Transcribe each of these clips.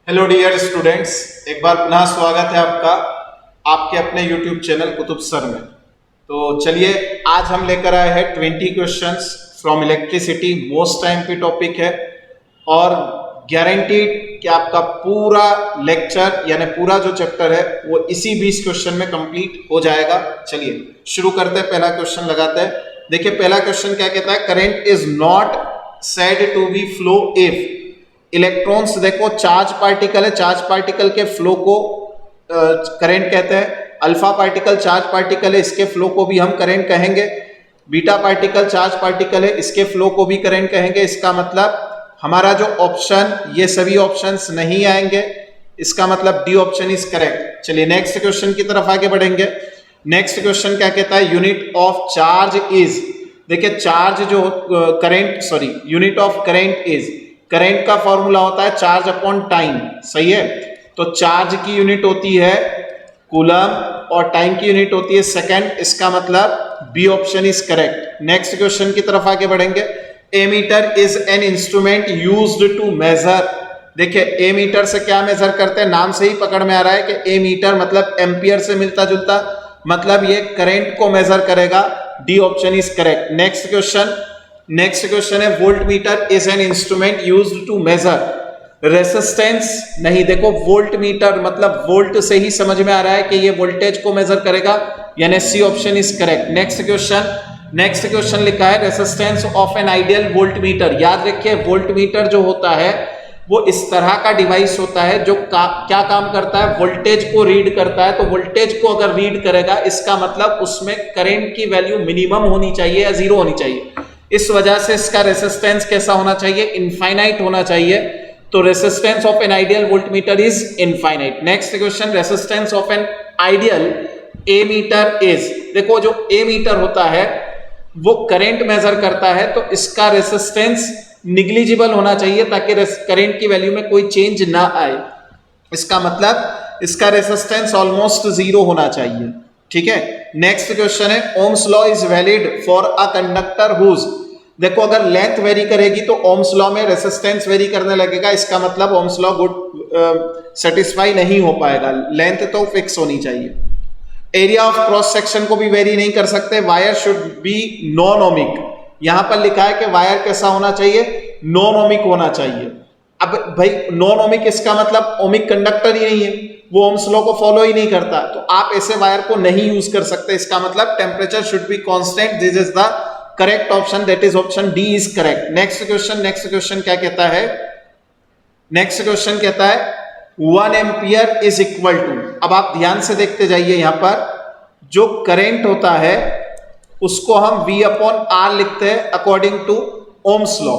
Hello dear students, एक बार पुनः स्वागत है आपका आपके अपने यूट्यूब चैनल कुतुब सर में। तो चलिए, आज हम लेकर आए हैं 20 questions from electricity. Most time पे टॉपिक है और गारंटीड कि आपका पूरा लेक्चर यानी पूरा जो चैप्टर है वो इसी 20 क्वेश्चन में कंप्लीट हो जाएगा। चलिए शुरू करते हैं, पहला क्वेश्चन लगाते हैं। देखिए पहला क्वेश्चन क्या कहता है, current is not said to be flow of electrons, देखो चार्ज पार्टिकल है, चार्ज पार्टिकल के फ्लो को करंट कहते हैं। अल्फा पार्टिकल चार्ज पार्टिकल है, इसके फ्लो को भी हम करंट कहेंगे। बीटा पार्टिकल चार्ज पार्टिकल है, इसके फ्लो को भी करंट कहेंगे। इसका मतलब हमारा जो ऑप्शन, ये सभी ऑप्शंस नहीं आएंगे, इसका मतलब डी ऑप्शन इज करेक्ट। चलिए नेक्स्ट क्वेश्चन की तरफ आगे बढ़ेंगे। नेक्स्ट क्वेश्चन क्या कहता है, यूनिट ऑफ चार्ज इज, देखिए चार्ज जो current, sorry unit of current is, current का फॉर्मूला होता है चार्ज अपॉन टाइम, सही है। तो चार्ज की यूनिट होती है कूलम और टाइम की यूनिट होती है सेकंड, इसका मतलब B option is correct. Next question की तरफ आगे बढ़ेंगे। A metre is an instrument used to measure, देखिए ए मीटर से क्या मेजर करते हैं, नाम से ही पकड़ में आ रहा है कि ए मीटर मतलब एम्पियर से मिलता जुलता, मतलब ये करंट को मेजर करेगा। D option is correct. Next question है, volt meter is an instrument used to measure resistance, नहीं देखो वोल्ट मीटर मतलब वोल्ट से ही समझ में आ रहा है कि ये वोल्टेज को मेजर करेगा, यानी C option is correct. Next question लिखा है, resistance of an ideal volt meter. याद रखिए वोल्ट मीटर जो होता है वो इस तरह का डिवाइस होता है जो क्या काम करता है, वोल्टेज को रीड करता है। तो वोल्टेज को अगर रीड करेगा इसका मतलब उसमें करंट की वैल्यू मिनिमम होनी चाहिए या जीरो होनी चाहिए। इस वजह से इसका रेसिस्टेंस कैसा होना चाहिए, इनफाइनाइट होना चाहिए। तो resistance of an ideal voltmeter is infinite. Next question, resistance of an ideal A metre is, देखो जो ए मीटर होता है वो करंट मेजर करता है, तो इसका रेसिस्टेंस निग्लिजिबल होना चाहिए ताकि करंट की वैल्यू में कोई चेंज ना आए। इसका मतलब इसका रेसिस्टेंस ऑलमोस्ट जीरो होना चाहिए, ठीक है। नेक्स्ट क्वेश्चन है, Ohm's law is valid for a conductor whose, देखो अगर लेंथ वेरी करेगी तो ओम्स लॉ में रेसिस्टेंस वेरी करने लगेगा, इसका मतलब ओम्स लॉ गुड सेटिस्फाई नहीं हो पाएगा, लेंथ तो फिक्स होनी चाहिए। एरिया ऑफ क्रॉस सेक्शन को भी वेरी नहीं कर सकते। Wire should be non ohmic, यहां पर लिखा है कि वायर कैसा होना चाहिए, नॉन ओमिक होना चाहिए। अब भाई नॉन ओमिक इसका मतलब ओमिक कंडक्टर ही नहीं है, वो ओम्स लॉ को फॉलो ही नहीं करता, तो आप ऐसे वायर को नहीं यूज कर सकते। इसका मतलब temperature should be constant, this is the correct option, that is option D is correct. Next question क्या कहता है, नेक्स्ट क्वेश्चन कहता है 1 एम्पियर इज इक्वल टू, अब आप ध्यान से देखते जाइए, यहां पर जो करंट होता है उसको हम V अपॉन आर लिखते हैं अकॉर्डिंग टू ओम्स लॉ।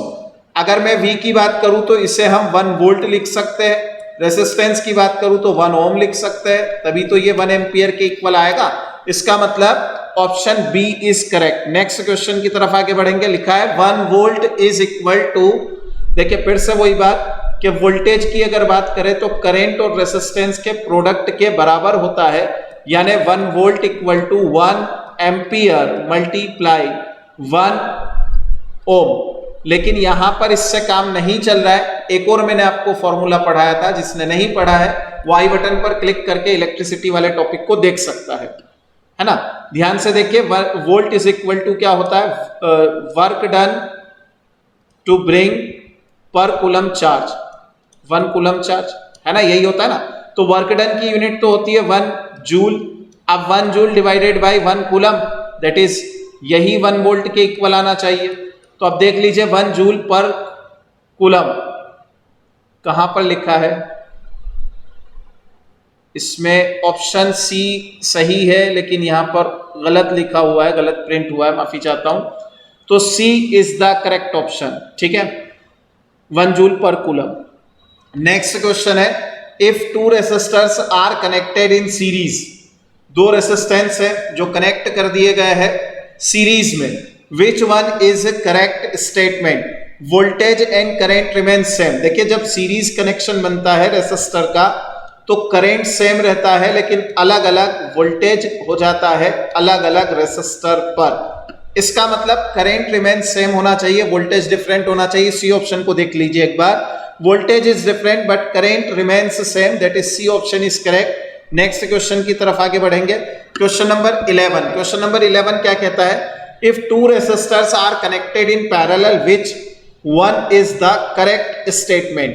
अगर मैं V की बात करूं तो इसे हम 1 वोल्ट लिख सकते हैं, रेसिस्टेंस की बात करूं तो 1 ओम लिख सकते हैं, तभी तो ये 1 एम्पियर के इक्वल आएगा। इसका मतलब option B is correct. Next question की तरफ आगे बढ़ेंगे। लिखा है 1 वोल्ट इज इक्वल टू, देखिए फिर से वही बात कि वोल्टेज की अगर बात करें तो करंट और रेसिस्टेंस के प्रोडक्ट के बराबर होता है, यानी 1 volt equal to 1 ampere multiply 1 ohm. लेकिन यहां पर इससे काम नहीं चल रहा है, एक और मैंने आपको फॉर्मूला पढ़ाया था, जिसने नहीं पढ़ा है वो आई बटन पर क्लिक करके इलेक्ट्रिसिटी वाले टॉपिक को देख सकता है ना। ध्यान से देखिए, वोल्ट इज इक्वल टू क्या होता है, वर्क डन टू ब्रिंग पर कूलम चार्ज, 1 कूलम चार्ज, है ना, यही होता है ना। तो वर्क डन की यूनिट तो होती है 1 जूल, अब 1 joule divided by 1 coulomb, that is यही 1 वोल्ट के इक्वल आना चाहिए। तो अब देख लीजिए 1 जूल पर कूलम कहां पर लिखा है, इसमें ऑप्शन सी सही है लेकिन यहां पर गलत लिखा हुआ है, गलत प्रिंट हुआ है, माफी चाहता हूं। तो C is the correct option, ठीक है, 1 जूल पर कूलम। नेक्स्ट क्वेश्चन है, if 2 resistors are connected in series, 2 resistance है जो कनेक्ट कर दिए गए हैं सीरीज में, which one is correct statement, voltage and current remain same. देखिए जब सीरीज कनेक्शन बनता है रेसिस्टर का तो करंट सेम रहता है लेकिन अलग अलग वोल्टेज हो जाता है अलग अलग रेसिस्टर पर, इसका मतलब करंट रिमेन सेम होना चाहिए, वोल्टेज डिफरेंट होना चाहिए। सी ऑप्शन को देख लीजिए एक बार, voltage is different but current remains same, that is C option is correct. Next question की तरफ आगे बढ़ेंगे। Question number 11। क्वेश्चन नंबर 11 क्या कहता है? If two resistors are connected in parallel which one is the correct statement.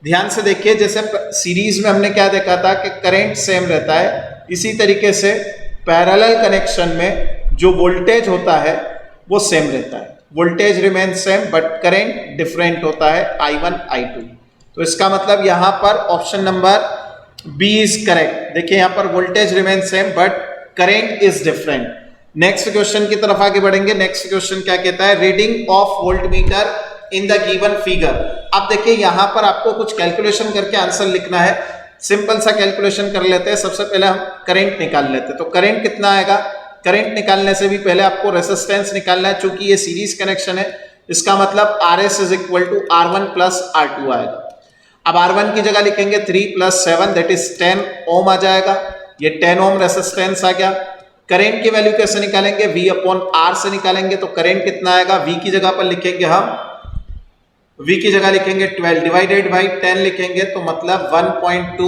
ध्यान से देखिए, जैसे सीरीज में हमने क्या देखा था कि करंट सेम रहता है, इसी तरीके से पैरेलल कनेक्शन में जो वोल्टेज होता है वो सेम रहता है। Voltage remain same but current different होता है, I1 I2। तो इसका मतलब यहां पर option number B is correct. देखिए यहां पर voltage remain same but current is different. Next question की तरफ आगे बढ़ेंगे। नेक्स्ट क्वेश्चन क्या कहता है? Reading of voltmeter in the given figure. अब देखिए यहां पर आपको कुछ कैलकुलेशन करके आंसर लिखना है। सिंपल सा कैलकुलेशन कर लेते हैं। सबसे पहले हम करंट निकाल लेते हैं। तो करंट कितना आएगा? करंट निकालने से भी पहले आपको रेजिस्टेंस निकालना है। चूंकि ये सीरीज कनेक्शन है, इसका मतलब RS is equal to R1 plus R2 आएगा। अब R1 की जगह लिखेंगे 3 प्लस 7 दैट इज 10 ओम आ जाएगा। ये 10 ओम रेजिस्टेंस आ गया। करंट की वैल्यू कैसे निकालेंगे? V अपॉन R से निकालेंगे। तो करंट कितना आएगा? V की जगह पर लिखेंगे हम, V की जगह लिखेंगे 12 डिवाइडेड बाई 10 लिखेंगे, तो मतलब 1.2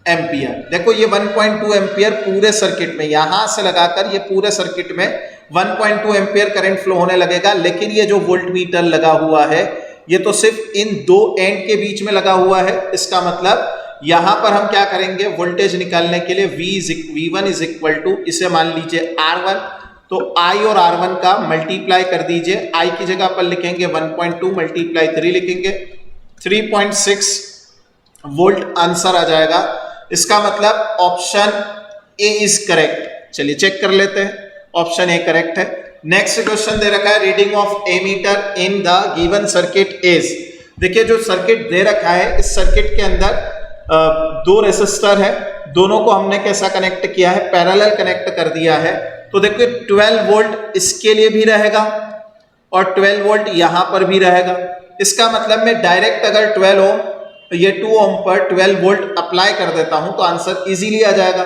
एम्पियर। देखो ये 1.2 एम्पियर पूरे सर्किट में, यहां से लगाकर ये पूरे सर्किट में 1.2 एम्पियर करंट फ्लो होने लगेगा। लेकिन ये जो वोल्ट मीटर लगा हुआ है ये तो सिर्फ इन दो एंड के बीच में लगा हुआ है। इसका मतलब यहां पर हम क्या करेंगे? वोल्टेज निकालने के लिए V1 इज इक्वल टू, इसे मान लीजिए R1, तो I और R1 का मल्टीप्लाई कर दीजिए। I की जगह पर लिखेंगे 1.2 मल्टीप्लाई 3 लिखेंगे, 3.6 वोल्ट आंसर आ जाएगा। इसका मतलब ऑप्शन ए इज करेक्ट। चलिए चेक कर लेते हैं, ऑप्शन ए करेक्ट है। नेक्स्ट क्वेश्चन दे रखा है reading of ammeter in the given circuit is. देखिए जो सर्किट दे रखा है, इस सर्किट के अंदर दो रेसिस्टर है, दोनों को हमने कैसा कनेक्ट किया है? पैरेलल कनेक्ट कर दिया है। तो देखिए 12 वोल्ट इसके लिए भी रहेगा और 12 वोल्ट यहां पर भी रहेगा। इसका मतलब मैं डायरेक्ट अगर 12 ओम, ये 2 ओम पर 12 वोल्ट अप्लाई कर देता हूं तो आंसर इजीली आ जाएगा।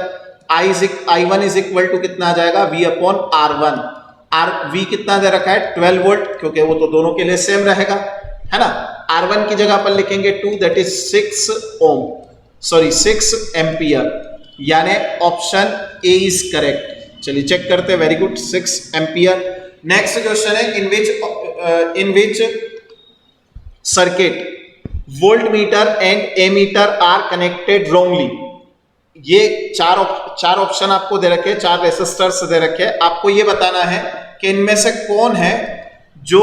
I1 इज इक्वल टू कितना आ जाएगा? V upon R1। V कितना दे रखा है? 12 वोल्ट, क्योंकि वो तो दोनों के लिए सेम रहेगा, है ना। R1 की जगह पर लिखेंगे 2 दैट इज 6 एम्पियर, यानी ऑप्शन ए इज करेक्ट। चलिए चेक करते हैं। Very good, 6 ampere. Next question है in which circuit volt meter and ammeter are connected wrongly. ये चार ऑप्शन आपको दे रखे, 4 रेसिस्टर्स दे रखे। आपको ये बताना है कि इनमें से कौन है जो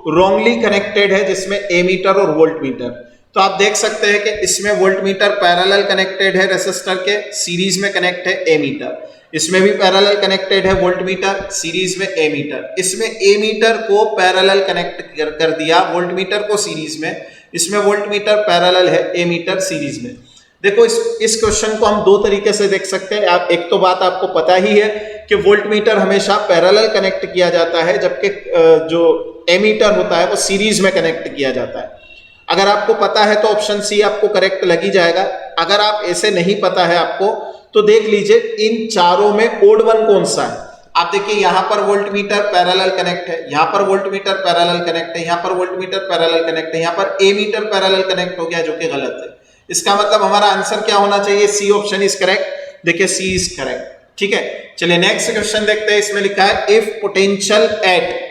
रॉन्गली कनेक्टेड है, जिसमें एमीटर और वोल्ट मीटर। तो आप देख सकते हैं कि इसमें वोल्ट मीटर पैरेलल कनेक्टेड है रेसिस्टर के, सीरीज में कनेक्ट है एमीटर। इसमें भी पैरेलल कनेक्टेड है वोल्ट मीटर, सीरीज में एमीटर। इसमें एमीटर को पैरेलल कनेक्ट कर दिया, वोल्ट मीटर को सीरीज में। इसमें वोल्ट मीटर पैरेलल है, एमीटर सीरीज में। देखो इस क्वेश्चन को हम दो तरीके से देख सकते हैं। आप एक तो बात आपको पता ही है कि वोल्ट मीटर हमेशा पैरेलल कनेक्ट किया जाता है, जबकि जो एमीटर होता है वो सीरीज में कनेक्ट किया जाता है। अगर आपको पता है तो ऑप्शन सी आपको करेक्ट लग ही जाएगा। अगर आप ऐसे नहीं पता है आपको, तो देख लीजिए इन चारों में ओड वन कौन सा है। आप देखिए यहां पर वोल्ट मीटर पैरेलल कनेक्ट है, यहां पर वोल्ट मीटर पैरेलल कनेक्ट है, यहां पर वोल्ट मीटर पैरेलल कनेक्ट है, यहां पर ए मीटर पैरेलल कनेक्ट हो गया, जो कि गलत है। इसका मतलब हमारा आंसर क्या होना चाहिए? C option is correct. देखिए सी इज करेक्ट, ठीक है। चलिए नेक्स्ट क्वेश्चन देखते हैं। इसमें लिखा है if potential at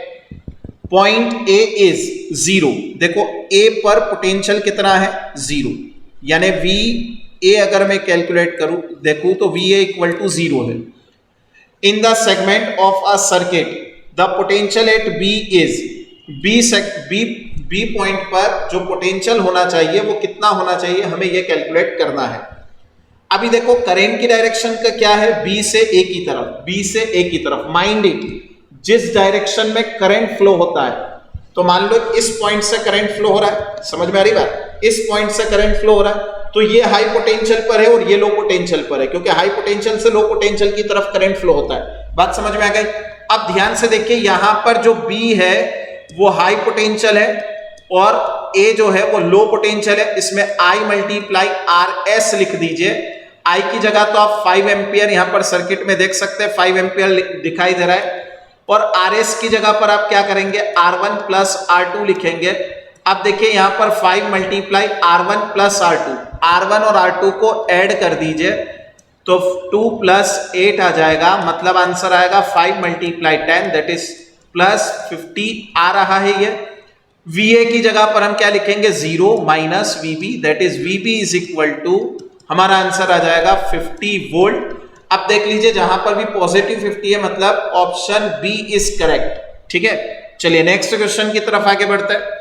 point A is 0। देखो ए पर पोटेंशियल कितना है? 0, यानी वी ए अगर मैं कैलकुलेट करूं देखूं तो वी ए इक्वल टू 0 है। In the segment of a circuit the potential at B is B point पर जो पोटेंशियल होना चाहिए वो कितना होना चाहिए, हमें ये कैलकुलेट करना है। अभी देखो करंट की डायरेक्शन का क्या है? बी से ए की तरफ, बी से ए की तरफ। माइंड इट, जिस डायरेक्शन में करंट फ्लो होता है, तो मान लो इस पॉइंट से करंट फ्लो हो रहा है, समझ में आ रही बात? इस पॉइंट से करंट फ्लो हो रहा है, तो ये हाई पोटेंशियल पर है और ये लो पोटेंशियल पर है, क्योंकि हाई पोटेंशियल से लो पोटेंशियल की तरफ करंट फ्लो होता है। बात समझ में आ गई? अब ध्यान से देखिए, यहां पर जो बी है वो हाई पोटेंशियल है और ए जो है वो लो पोटेंशियल है। इसमें I मल्टीप्लाई RS लिख दीजिए। I की जगह तो आप 5 एम्पियर यहां पर सर्किट में देख सकते हैं, 5 एम्पियर दिखाई दे रहा है। और RS की जगह पर आप क्या करेंगे? R1 प्लस R2 लिखेंगे। अब देखिए यहां पर 5 multiply R1 plus R2, R1 और R2 को ऐड कर दीजिए तो 2 प्लस 8 आ जाएगा, मतलब आंसर आएगा 5 मल्टीप्लाई 10 दैट इज प्लस 50 आ रहा है ये। VA की जगह पर हम क्या लिखेंगे 0 minus VB that is VB is equal to, हमारा आंसर आ जाएगा 50 वोल्ट। अब देख लीजिए जहां पर भी पॉजिटिव 50 है मतलब ऑप्शन बी इज करेक्ट, ठीक है। चलिए नेक्स्ट क्वेश्चन की तरफ आगे बढ़ते हैं।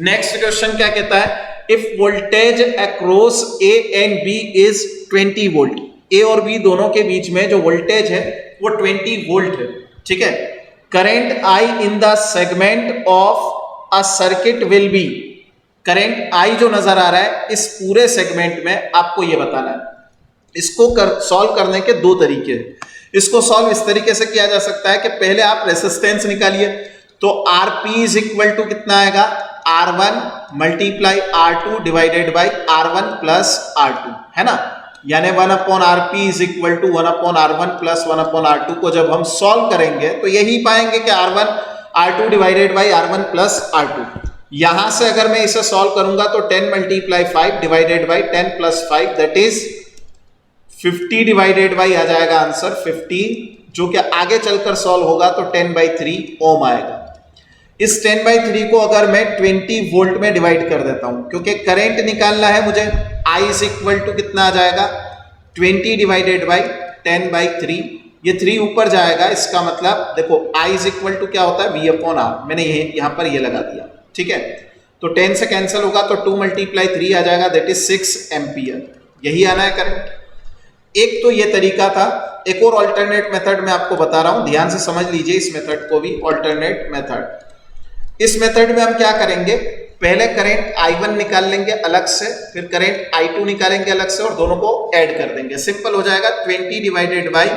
नेक्स्ट क्वेश्चन क्या कहता है, if voltage across A and B is 20 volt, A और बी दोनों के बीच में जो वोल्टेज है वो 20 वोल्ट है, ठीक है। Current I in the segment of a circuit will be, current I जो नजर आ रहा है इस पूरे सेगमेंट में आपको ये बताना है। इसको सॉल्व करने के दो तरीके हैं। इसको सॉल्व इस तरीके से किया जा सकता है कि पहले आप रेसिस्टेंस निकालिए, तो आरपी इज इक्वल टू कितना आएगा R1 multiply R2 divided by R1 plus R2, है ना, यानी 1 upon RP is equal to 1 upon R1 plus 1 upon R2 को जब हम सॉल्व करेंगे तो यही पाएंगे कि R1 R2 divided by R1 plus R2। यहां से अगर मैं इसे सॉल्व करूंगा तो 10 multiply 5 divided by 10 plus 5 that is 50 divided by आ जाएगा आंसर 15, जो कि आगे चलकर सॉल्व होगा तो 10/3 ओम आएगा। इस 10/3 को अगर मैं 20 वोल्ट में डिवाइड कर देता हूं, क्योंकि करंट निकालना है मुझे, I इज इक्वल टू कितना आ जाएगा 20 डिवाइडेड बाई 10/3, ये 3 ऊपर जाएगा, इसका मतलब देखो I इज इक्वल टू क्या होता है V अपॉन R, मैंने यहां पर ये लगा दिया, ठीक है। तो 10 से कैंसिल होगा तो 2 मल्टीप्लाई 3 आ जाएगा दैट इज 6 एम्पियर, यही आना है करंट। एक तो ये तरीका था, एक और अल्टरनेट मेथड मैं आपको बता रहा हूं, ध्यान से समझ लीजिए इस मेथड को भी, अल्टरनेट मेथड। इस मेथड में हम क्या करेंगे, पहले करंट I1 निकाल लेंगे अलग से, फिर करंट I2 निकालेंगे अलग से और दोनों को ऐड कर देंगे, सिंपल हो जाएगा। 20 डिवाइडेड बाई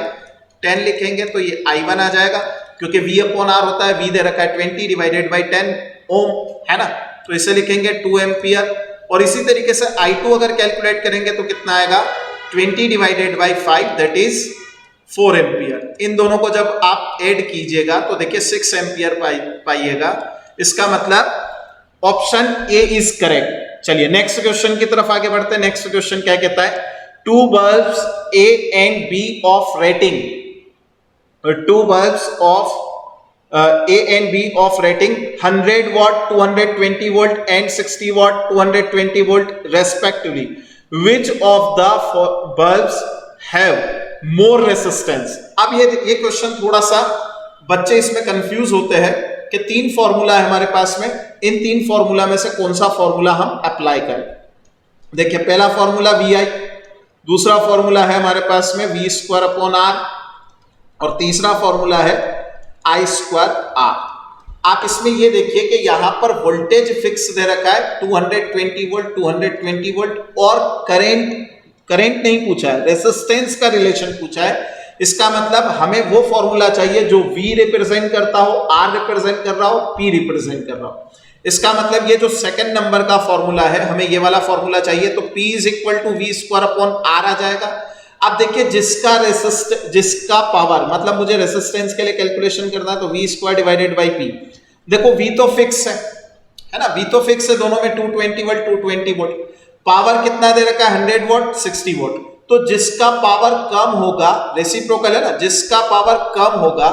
10 लिखेंगे तो ये I1 आ जाएगा, क्योंकि V अपॉन R होता है, V दे रखा है 20 डिवाइडेड बाई 10 ओम, है ना, तो इसे लिखेंगे 2 एम्पियर। और इसी तरीके से I2 अगर कैलकुलेट करेंगे तो कितना आएगा 20 divided by 5 that is 4 ampere. इन दोनों को जब आप ऐड कीजिएगा तो देखिए 6 एम्पियर पाइएगा, इसका मतलब ऑप्शन ए इज करेक्ट। चलिए नेक्स्ट क्वेश्चन की तरफ आगे बढ़ते हैं। नेक्स्ट क्वेश्चन क्या कहता है, 2 bulbs A and B of rating, 2 bulbs of A and B of rating 100 watt, 220 volt and 60 watt, 220 volt respectively. Which of the bulbs have more resistance? अब ये क्वेश्चन थोड़ा सा बच्चे इसमें कंफ्यूज होते हैं कि 3 फॉर्मूला है हमारे पास में, इन 3 फॉर्मूला में से कौन सा फॉर्मूला हम अप्लाई करें। देखिए पहला फॉर्मूला VI, दूसरा फॉर्मूला है हमारे पास में V स्क्वायर अपॉन R, और तीसरा फॉर्मूला है I स्क्वायर R। आप इसमें ये देखिए कि यहां पर वोल्टेज फिक्स दे रखा है 220 वोल्ट, 220 वोल्ट, और करंट नहीं पूछा है, रेजिस्टेंस का रिलेशन पूछा है। इसका मतलब हमें वो फॉर्मूला चाहिए जो V रिप्रेजेंट करता हो, R रिप्रेजेंट कर रहा हो, P रिप्रेजेंट कर रहा हो। इसका मतलब ये जो सेकंड नंबर का फॉर्मूला है, हमें ये वाला फॉर्मूला चाहिए, तो P is equal to V square upon R आ जाएगा। अब देखिए जिसका पावर, मतलब मुझे रेसिस्टेंस के लिए कैलकुलेशन करना है तो V square divided by P। देखो V तो फिक्स है ना, V तो फिक्स है, दोनों में 220 वोल्ट 220 वोल्ट, पावर कितना दे रखा है 100 वोल्ट 60 वोल्ट। तो जिसका पावर कम होगा, रेसिप्रोकल है ना, जिसका पावर कम होगा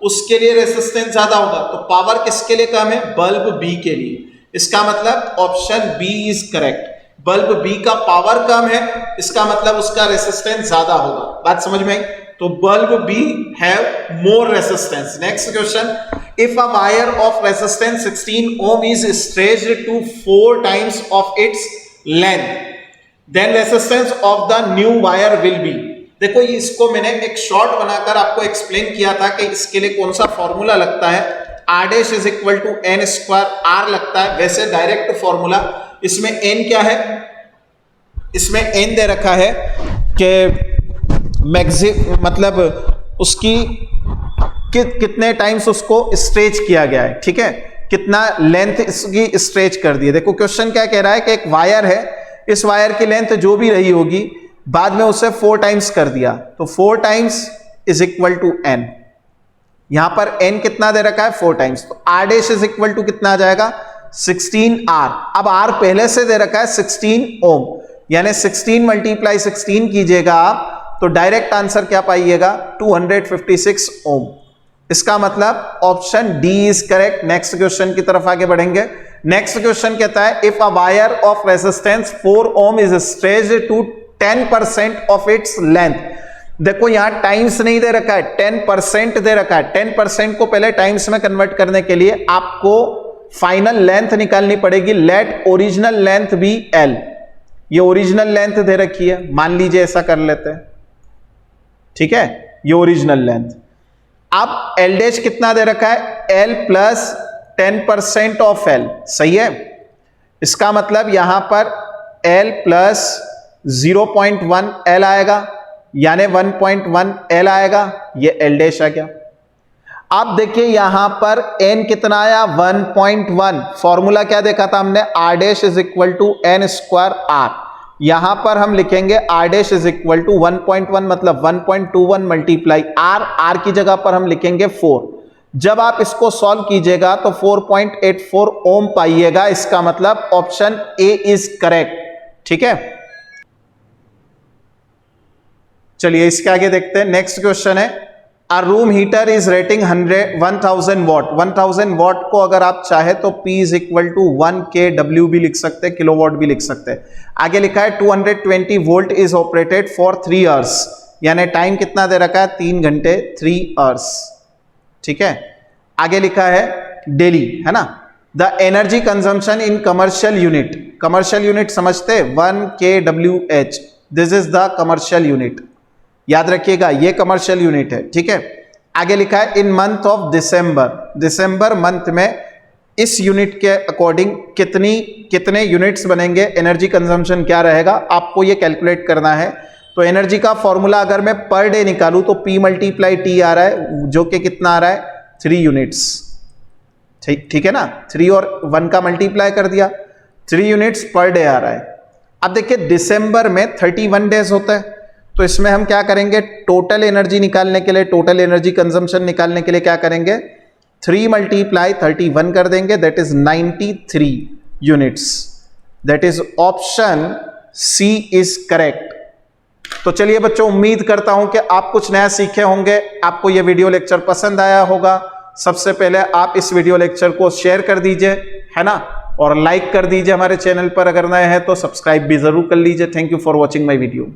उसके लिए रेसिस्टेंस ज्यादा होगा। तो पावर किसके लिए कम है, बल्ब बी के लिए। इसका मतलब option B is correct, bulb B का पावर कम है, इसका मतलब उसका रेसिस्टेंस ज्यादा होगा। बात समझ में आई, तो bulb B have more resistance. Next question, if a wire of resistance 16 ohm is stretched to 4 times of its length, then resistance of the new wire will be। देखो ये इसको मैंने एक शॉर्ट बनाकर आपको एक्सप्लेन किया था कि इसके लिए कौन सा फॉर्मूला लगता है, R dash is equal to N square R लगता है। वैसे डायरेक्ट फॉर्मूला, इसमें N क्या है, इसमें N दे रखा है कि मतलब उसकी कितने टाइम्स उसको स्ट्रेच किया गया है, ठीक है, कितना लेंथ इसकी स्ट्रेच कर दी है। देखो क्वेश्चन क्या कह रहा है कि एक वायर है, इस वायर की लेंथ जो भी रही होगी बाद में उसे 4 टाइम्स कर दिया, तो 4 times is equal to N। यहां पर N कितना दे रखा है 4 टाइम्स, तो R dash is equal to कितना आ जाएगा 16R। अब R पहले से दे रखा है 16 ओम, यानी 16 मल्टीप्लाई 16 कीजिएगा आप तो डायरेक्ट आंसर क्या पाइएगा 256 ओम। इसका मतलब option D is correct. Next question की तरफ आगे बढ़ेंगे। नेक्स्ट क्वेश्चन कहता है if a wire of resistance 4 ohm is stretched to 10% of its length. देखो यहां टाइम्स नहीं दे रखा है, 10% दे रखा है। 10% को पहले टाइम्स में कन्वर्ट करने के लिए आपको फाइनल लेंथ निकालनी पड़ेगी। Let original length be L. ये ओरिजिनल लेंथ दे रखी है, मान लीजिए ऐसा कर लेते हैं, ठीक है, ये ओरिजिनल लेंथ। अब एल डैश कितना दे रखा है एल प्लस 10% ऑफ एल, सही है। इसका मतलब यहां पर एल प्लस 0.1 एल आएगा, यानी 1.1 एल आएगा, ये एल डैश आ गया। अब देखिए यहां पर n कितना आया 1.1। फॉर्मूला क्या देखा था हमने, r dash is equal to n square r। यहां पर हम लिखेंगे r dash is equal to 1.1 मतलब 1.21 मल्टीप्लाई r की जगह पर हम लिखेंगे 4। जब आप इसको सॉल्व कीजिएगा तो 4.84 ओम पाइएगा। इसका मतलब ऑप्शन ए इज करेक्ट, ठीक है। चलिए इसके आगे देखते हैं। नेक्स्ट क्वेश्चन है a room heater is rating 1000 watt. 1000 watt को अगर आप चाहे तो P is equal to 1 kW भी लिख सकते हैं, किलोवाट भी लिख सकते हैं। आगे लिखा है 220 volt is operated for 3 hours, यानी टाइम कितना दे रखा है 3 घंटे 3 आवर्स, ठीक है। आगे लिखा है डेली, है ना। The energy consumption in commercial unit. Commercial unit समझते 1 kWh, this is the commercial unit, याद रखिएगा ये कमर्शियल यूनिट है, ठीक है। आगे लिखा है इन month of December. December month में इस यूनिट के अकॉर्डिंग कितने यूनिट्स बनेंगे, एनर्जी कंजम्पशन क्या रहेगा, आपको ये कैलकुलेट करना है। तो एनर्जी का फॉर्मूला अगर मैं पर डे निकालूं तो P मल्टीप्लाई T आ रहा है, जो कि कितना आ रहा है 3 यूनिट्स, ठीक है ना। 3 और 1 का मल्टीप्लाई कर दिया, 3 यूनिट्स पर डे आ रहा है। अब देखिए दिसंबर में 31 डेज होता है, तो इसमें हम क्या करेंगे, टोटल एनर्जी निकालने के लिए, टोटल एनर्जी कंजम्पशन निकालने के लिए क्या करेंगे 3 मल्टीप्लाई 31 कर देंगे, that is 93 units. That is option C is correct. तो चलिए बच्चों, उम्मीद करता हूं कि आप कुछ नया सीखे होंगे, आपको यह वीडियो लेक्चर पसंद आया होगा। सबसे पहले आप इस वीडियो लेक्चर को शेयर कर दीजिए, है ना, और लाइक कर दीजिए। हमारे चैनल पर अगर नए हैं तो सब्सक्राइब भी जरूर कर लीजिए। Thank you for watching my video.